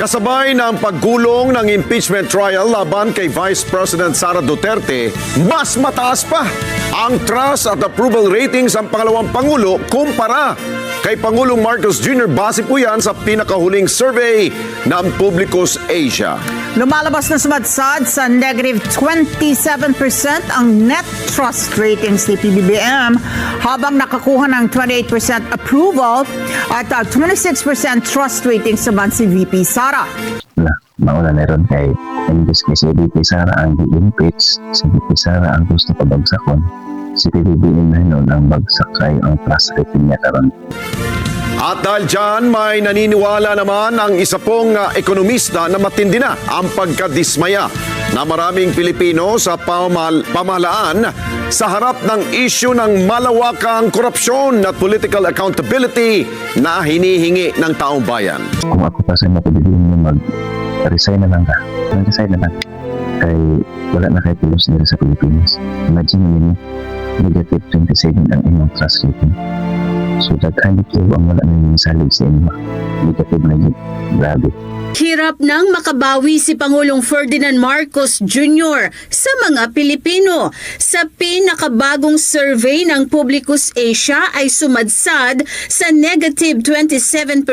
Kasabay ng paggulong ng impeachment trial laban kay Vice President Sara Duterte, mas mataas pa ang trust at approval ratings ng pangalawang Pangulo kumpara kay Pangulong Marcos Jr. Base po yan sa pinakahuling survey ng Publicus Asia. Lumalabas na sumadsad sa negative 27% ang net trust ratings ni PBBM habang nakakuha ng 28% approval at 26% trust ratings naman si VP Sara. Mauna na ron kay imbes kay si VP Sara ang i-impeach, si VP Sara ang gusto pabagsakon, si PBBM na noon ang bagsak kay ang trust rating niya karon. At dahil dyan, may naniniwala naman ang isa pong ekonomista na matindi na ang pagkadismaya na maraming Pilipino sa pamahalaan sa harap ng isyu ng malawakang korupsyon at political accountability na hinihingi ng taong bayan. Kung ako pa sa mapabilin mo mag-resign na lang ka, mag-resign na lang. Kay wala na kay pilos nila sa Pilipinas. Imagine nyo, negative 27 ang inyong trust rating. So daghan dito ang wala na salig sa inyo. Negative na yun. Grabe. Hirap nang makabawi si Pangulong Ferdinand Marcos Jr. sa mga Pilipino. Sa pinakabagong survey ng Publicus Asia ay sumadsad sa negative 27%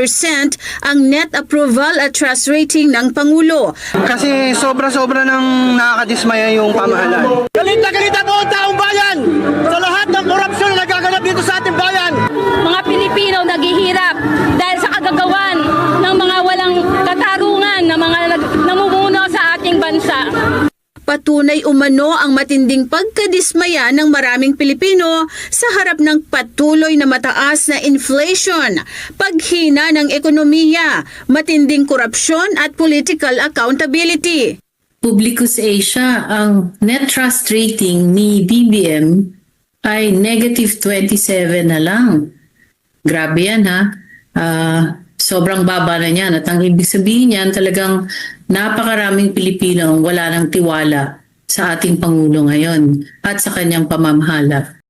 ang net approval at trust rating ng Pangulo. Kasi sobra-sobra nang nakakadismaya yung pamahalaan. Galit na po ang taong bayan sa lahat ng korupsyon na nagaganap dito sa ating bayan. Mga Pilipino naghihirap dahil sa kagagawan ng mga walang katarungan na mga namumuno sa ating bansa. Patunay umano ang matinding pagkadismaya ng maraming Pilipino sa harap ng patuloy na mataas na inflation, paghina ng ekonomiya, matinding korupsyon at political accountability. Publicus Asia, ang net trust rating ni BBM ay negative 27 na lang. Grabe yan ha. Sobrang baba na niyan. At ang ibig sabihin niyan, talagang napakaraming Pilipino ang wala ng tiwala sa ating Pangulo ngayon at sa kanyang pamamahala.